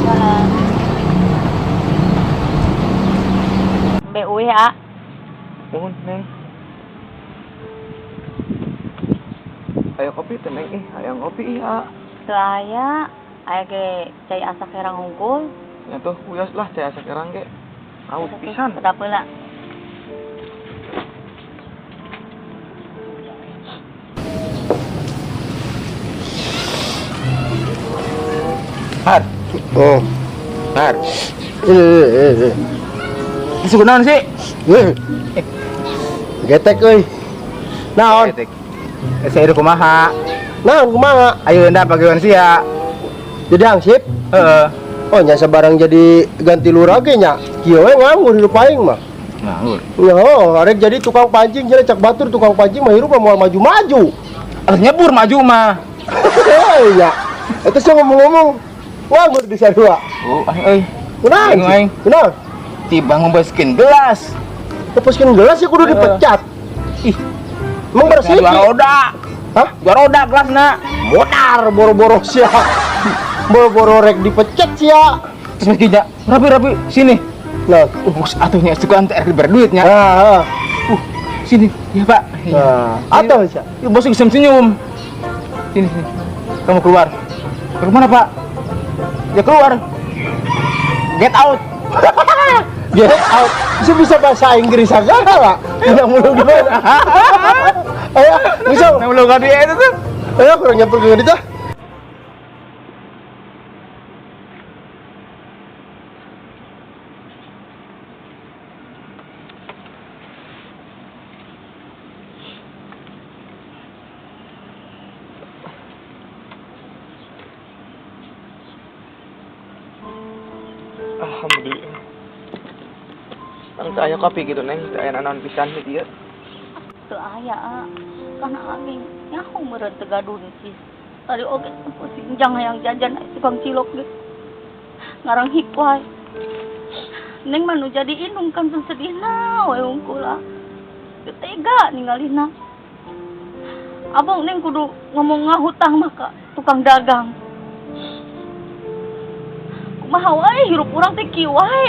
Jalan. BU ya. Mohon, Neng. Ayo kopi teh, Neng. Ayo ngopi ya. Saya aya ge cai asa kerang unggul. Ya tuh, uyas lah cai asa kerang ge. Aus pisan. Sedap heula. Har. Oh. Har. Masuk naon sih? Getek euy. Naon? Saya kumaha. Naon kumaha? Ayo enda pageun sia. Jadi hangsip? Heeh. Oh nya sabarang jadi ganti lurah ge nya. Kieu we nganggur hirup aing mah. Nganggur. Yo, arek jadi tukang pancing jadi cak batur tukang pancing mah hirup moal maju-maju. Nyebur maju mah. Hei ya. Eta sih ngomong-ngomong nganggur di sarua. Oh, euy. Kunaon? Aing. Kunaon? Tiba ngombeskeun gelas. Tepuskeun gelas ya kudu dipecat. Ih, Emang bersih? dua roda. Hah? Dua roda gelasna. Modar boro-boro sia. Boro-boro rek dipecat sia. Terus kinya, rapi-rapi sini. Nah, Bos atuhnya suka antar berduitnya. nah, Sini, ya Pak. nah, atau sia. Ya, bos senyum-senyum. Sini, sini. Kamu keluar. Keluar mana, Pak? Ya keluar. Get out. Get out. Bisa bahasa Inggris agak lah. Tidak mulu gimana? Ayo, bisa. Nah, belum kali itu tuh. Ayo, kurang nyamper ke kita. Alhamdulillah. Ang saya kopi gitu neng, saya nanon pisan di dia. Teu aya karena aing nyaho meureun teu gaduh cis. Tadi oge sinjang hayang jajan tukang cilok ge. Ngarang hipwai. Neng mah nu jadi indung kan sedihna we ungkula. Teu tega ningalina. Abang neng kudu ngomong ngahutang mah ka tukang dagang. Kumaha wae hirup urang teh kieu wae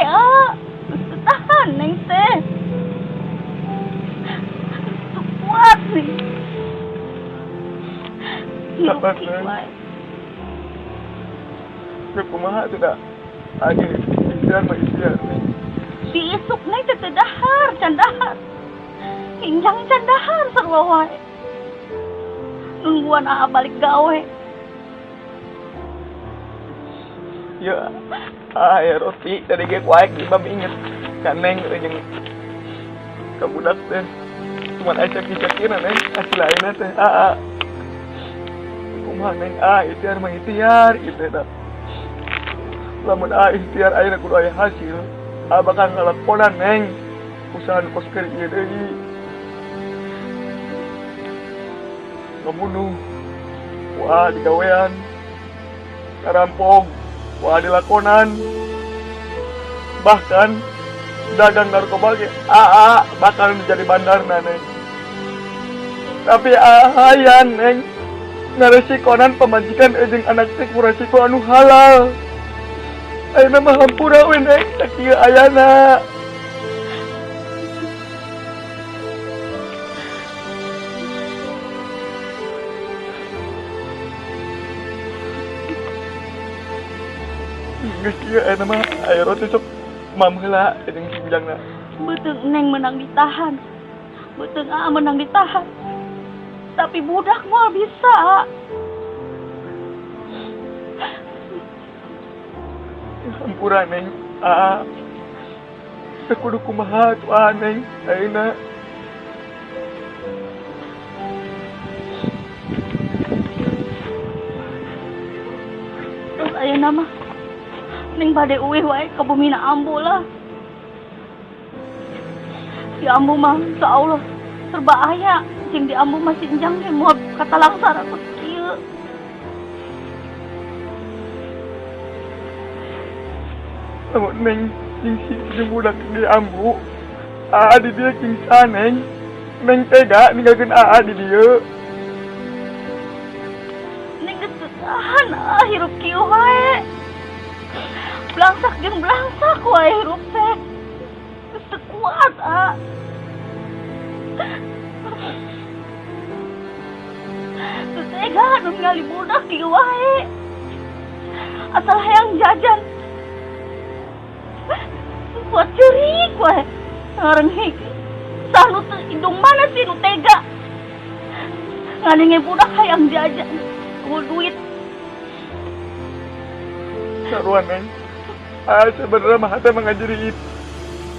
Geus tahan neng teh. Teu kuat nih. Hirup Sabar, kieu Neng. wae. Kumaha tidak lagi istiar mah istiar neng. Diisuk neng teh teu dahar, can dahar. Hinjang can dahar sarua wae. Nungguan balik gawe. Ya, ya roti dari ge kuaek di bab inget kan neng jeung kabudak teh. Cuman aja kisah-kisah neng, asli lainnya teh. Kumaha neng istiar mah istiar gitu dah. Lamun ikhtiar ayeuna kudu aya hasil, bakal ngalakonan neng usaha nu kos keur ieu deui. Ngamunuh, wah digawean, ngarampok, wah dilakonan, bahkan dagang narkoba ge bakal menjadi bandarna neng. Tapi ahayan neng ngaresikonan pemajikan jeung anak teh ku resiko anu halal. Ayeuna mah hampura we neng, sakieu ayana. Geus kieu ayeuna mah aya roti sok mam heula jeung sinjangna. Beuteung neng menang ditahan. Beuteung menang ditahan. Tapi budak moal bisa. Hampura neng, teu kudu kumaha tuh neng, ayeuna. Terus ayeuna mah neng bade uwih wae ka bumina Ambu lah. Di Ambu mah insyaallah serba aya. Jeung di Ambu mah sinjang ge moal katalangsar aku kieu. Lamun neng jeung budak di Ambu, di dieu kingsa neng. Neng tega ninggalkeun di dieu. Neng geus tahan hirup kieu wae. belangsak jeung belangsak wae hirup teh. Geus teu kuat, ah. Teu tega anu ningali budak kieu wae. Asal hayang jajan. Kuat ceurik wae. Ngarengik. Sah nu teu indung mana sih nu tega? Ngadenge budak hayang jajan. Kudu duit. Saruan neng. Sebenarnya mah teh mangajeri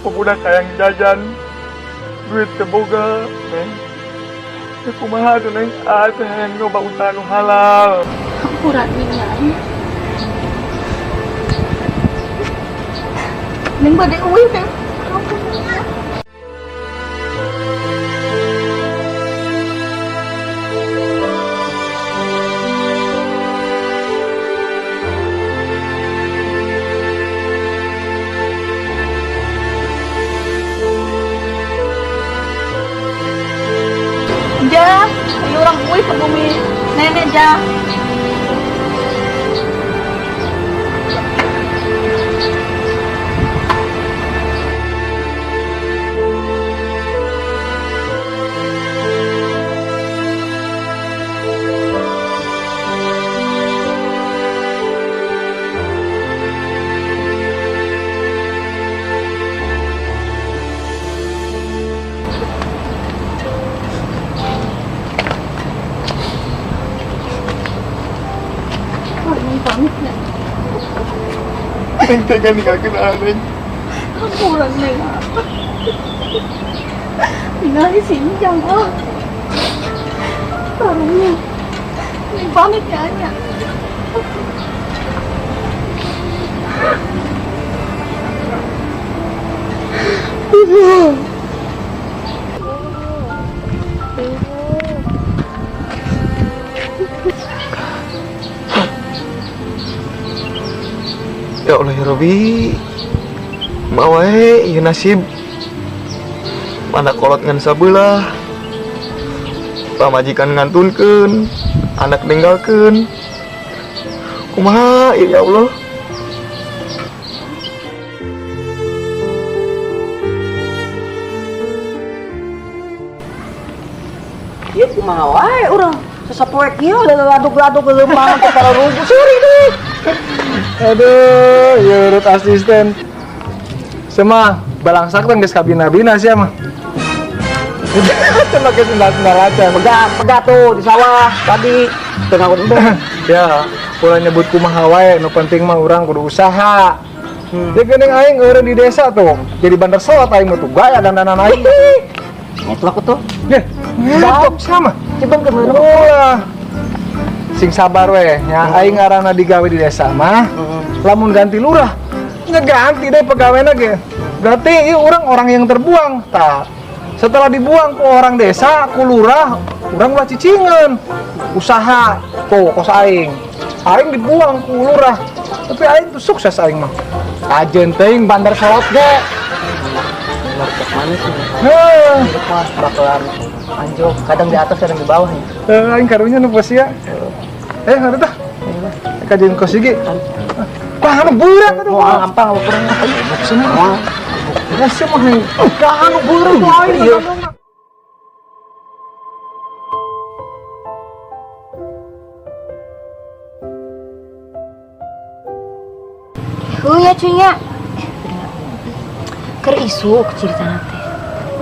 pemuda hayang jajan. Duit teu boga, neng. Teu kumaha tuh neng? Teh hayang nyoba usaha nu halal. Hampura nyai. Neng bade eueuh teh. Ja, ayo orang kuih ke bumi nenek ja. Neng tega ninggalkeun neng. Hampura neng. Ningali sinjang ah. Karunya. Neng pamit ya nya. Ya Allah ya Robi, mawae ieu nasib mana kolot ngan sabelah, pamajikan ngantunkeun, anak ninggalkeun, kumaha ya Allah. Ieu kumaha wae urang sasapoe kieu laduk-laduk leumpang ke para rujuk suri deh. Aduh, ya urut asisten. Semua balangsak teh geus kabina-bina sia mah. Cuma ke sendal-sendal aja. Pegat tuh di sawah tadi tengah embung. Ya, ulah nyebut kumaha wae, nu penting mah urang kudu usaha. Jadi geuning aing eureun di desa tuh, jadi bandar slot aing mah tuh gaya dandanan aing. Itu aku tuh. Yeh, ngapok sama. Coba ke mana? Ulah. Sing sabar we, nya aing ngaranna digawe di desa mah. Lamun ganti lurah, ngeganti deh pegawainya ge. Berarti ieu orang yang terbuang. Tah. Setelah dibuang ke orang desa, ku lurah, urang ulah cicingeun. Usaha tuh kos aing. Aing dibuang ku lurah. Tapi aing tuh sukses aing mah. Ajeun teuing bandar slot ge. Cek manis nih. Heuh. Mas bakalan anjok, kadang di atas kadang di bawah ya. Aing karunya nu sia. Ada tah. Kajian kos iki. Kahanu burak atuh. Mau ngampang apa pernah? Semua. Rasa mah nih. Kahanu burak tuh aing. Ya cunya keur isuk cerita teh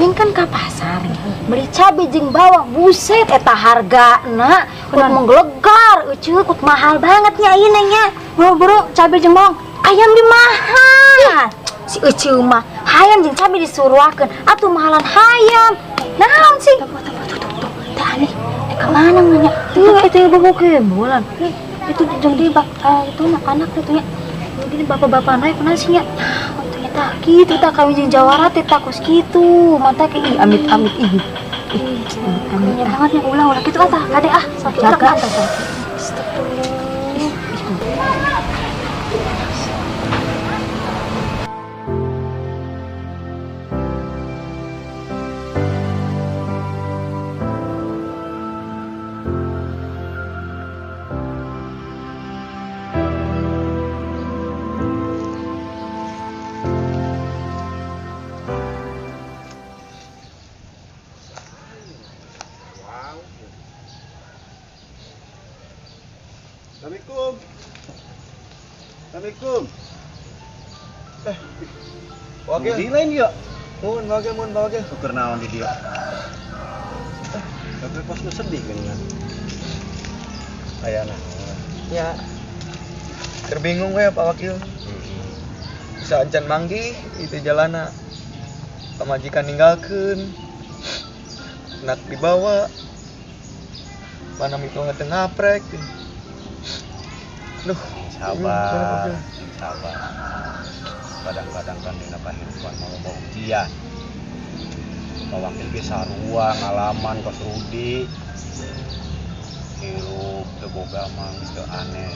wing kan ka pasar beli cabe jeung bawang buset eta hargana kut menggelegar euceuk kut mahal banget nya ieu nya buru-buru cabe jeung bawang ayam di mahal si euceuk mah hayam jeung cabe disuruhkeun atuh mahalan hayam naon sih teh aneh ka mana nya teu eta bobo ke bulan itu jeung di itu anak itu nya gini bapak-bapak naik kenal sih ya ternyata gitu tak kawin jeung jawara teh takos gitu mata ke amit amit ih amit banget ya ulah gitu kata kade jaga Assalamualaikum. Wakil. Di lain ya. Mun wakil. Tuker naon di dia. Tapi pas lu sedih kan. Ayana. Ya. Terbingung we Pak Wakil. Bisa ancan manggi itu jalana. Pamajikan ninggalkeun. Nak dibawa. Mana itu ngaprek. Duh, Sabar. Kadang-kadang kan dina kehidupan mau ujian. Wakil ge sarua ngalaman kos Rudi. Hirup teu boga mah geus teu aneh.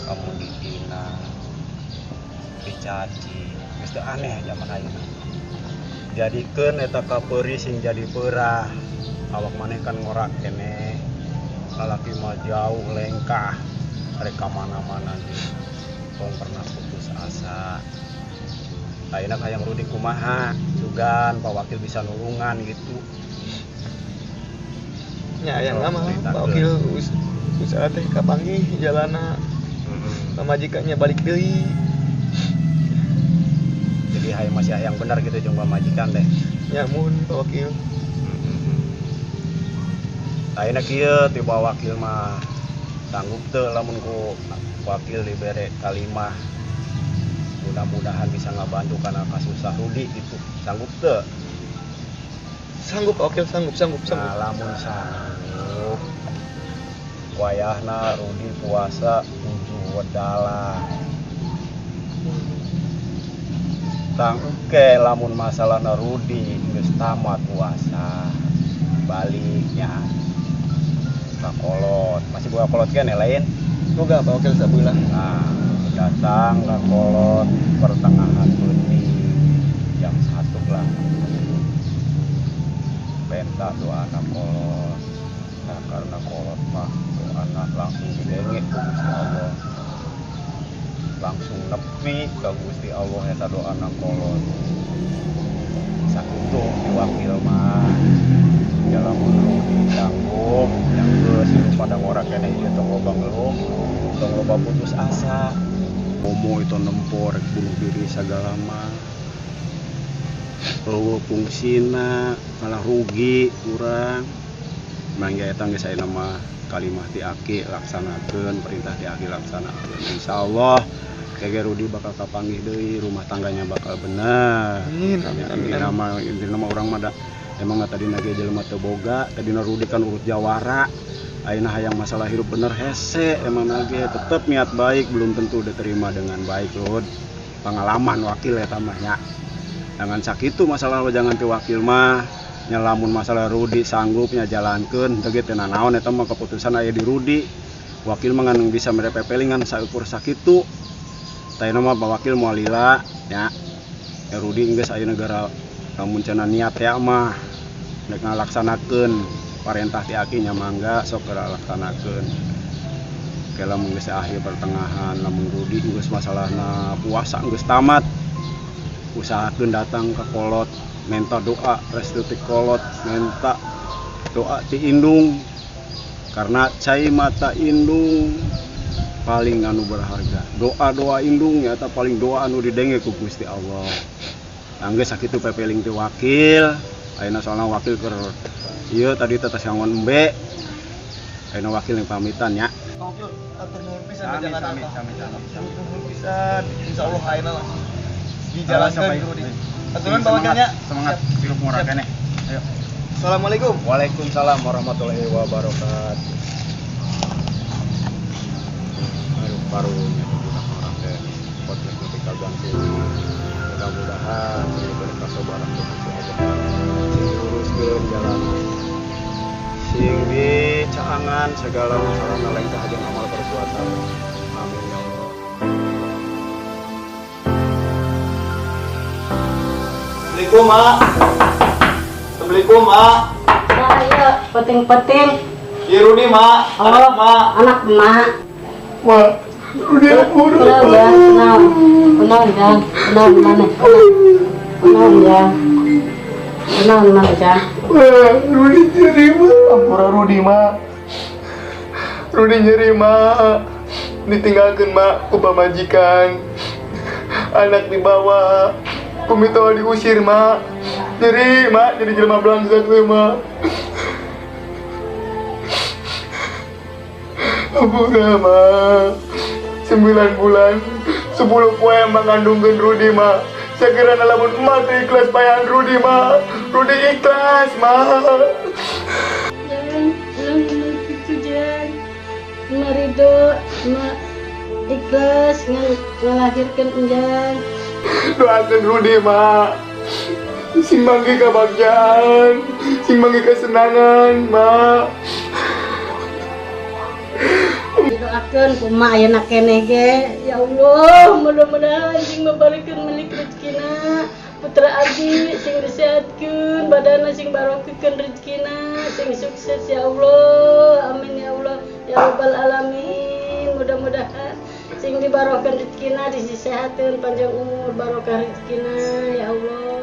Kamu dihina, dicaci, geus teu aneh zaman ayeuna. Jadikeun eta kapeuri sing jadi peurah. Awak maneh kan ngorak keneh. Lalaki mah jauh lengkah. Rek ka mana-mana ge. Tong pernah putus asa. Ayeuna hayang Rudi kumaha? Sugan Pak Wakil bisa nulungan gitu. nya yang lama Pak Wakil usaha teh kapanggih jalana. Pamajikannya balik deui. Jadi masih hayang benar gitu jeung pamajikan teh. Nya mun Pak Wakil. Ayeuna kieu ti Pak Wakil mah sanggup teu lamun ku Wakil dibere kalimah. Mudah-mudahan bisa ngabantu kana kasusah Rudi gitu. Sanggup teu? Sanggup Pak Wakil, sanggup. Nah, lamun sanggup wayahna Rudi puasa 7 wedalah. Tang engke lamun masalahna Rudi geus tamat puasa. Baliknya ka kolot. Masih buka kolot kene lain? Boga Pak Wakil sabeula. Nah, datang ke kolot pertengahan beuni jam 1 lah. Penta doa anak kolot. Nah, karena kolot mah doa anak langsung didenge ku Gusti Allah. Langsung nepi ke Gusti Allah eta doa anak kolot. Sakitu diwakil mah. Jalan Rudi sanggup yang geus pada ngora keneh ieu tong loba ngeluh. Tong loba putus asa. Momo itu nempor bunuh diri segala mah. Fungsina malah rugi kurang. Mangga eta geus aya nama kalimah ti Aki laksanakeun, perintah ti Aki laksanakeun. Insyaallah kege Rudi bakal kapanggih deui, rumah tangganya bakal bener. Amin. Nama urang mah emang tadi nage jelema teu boga, tadina Rudi kan urut jawara. Ayeuna hayang masalah hirup bener hese emang nage tetep niat baik belum tentu diterima dengan baik Rud. Pengalaman wakil eta mah nya. Jangan sakitu masalah jangan ti wakil mah nyalamun masalah Rudi sanggupnya jalankeun teu ge teu naon eta mah keputusan aya di Rudi. Wakil mah ngan bisa merepepelingan saukur sakitu. Tayeuna mah Pak Wakil moal lila nya. Ya Rudi geus aya negara lamun cenah niat ya mah nek ngalaksanakeun parentah ti Aki nya mangga sok laksanakeun. Oke lamun geus akhir pertengahan lamun Rudi geus masalahna puasa geus tamat. Usahakeun datang ke kolot minta doa restu ti kolot, minta doa ti indung. Karena cai mata indung paling anu berharga. Doa-doa indung nyata paling doa anu didenge ku Gusti Allah. Angge sakitu pepeling ti wakil, ayeuna soalna wakil keur ieu tadi teh sangon embe. Ayeuna wakil yang pamitan nya. Wakil, atur nuhun pisan jangan nuhun pisan. Insyaallah ayeuna dijalankeun Rudi. Aturan Pak Wakilnya. Semangat hirup murah keneh. Ayo. Assalamualaikum. Waalaikumsalam warahmatullahi wabarakatuh. Aduh parunya orang teh podcast ketika ganti. Mudah-mudahan diberi kesabaran Tuhan Allah. Sing luruskeun jalan. Sing dicaangan segala masalah nalengkah jeung amal perbuatan. Amin ya Allah. Assalamualaikum, Mak. Assalamualaikum, Mak. Saya penting-penting. Iya Rudi, Mak. Anak, Mak. Anak emak. Mak. Rudi buru. Kenal ya, kenal ya, kenal mana? Kenal ya, kenal mana ya? Rudi nyeri, Mak. Ampura Rudi, Mak. Rudi nyeri, Mak. ditinggalkan mak ku pamajikan, anak dibawa, kumito diusir mak, nyeri mak jadi jelema belangsak tuh mak. Ampura mak, 9 bulan 10 poe mengandungkan Rudi mak. Segera lamun emak teh ikhlas payahan Rudi mak. Rudi ikhlas mak. Jan, marido, mak ikhlas ngelahirkan Jan. Doakan Rudi mak. Sing manggi kebahagiaan, sing manggi kesenangan mak. Doakan kumaha aya nak keneh ge. Ya Allah, mudah-mudahan sing mabarikeun menik rezekina. Putra abdi sing disehatkeun, badanna sing barokahkeun rezekina, sing sukses ya Allah. Amin ya Allah. Ya rabbal alamin. Mudah-mudahan sing dibarokahkeun rezekina, disehatkeun panjang umur, barokah rezekina ya Allah.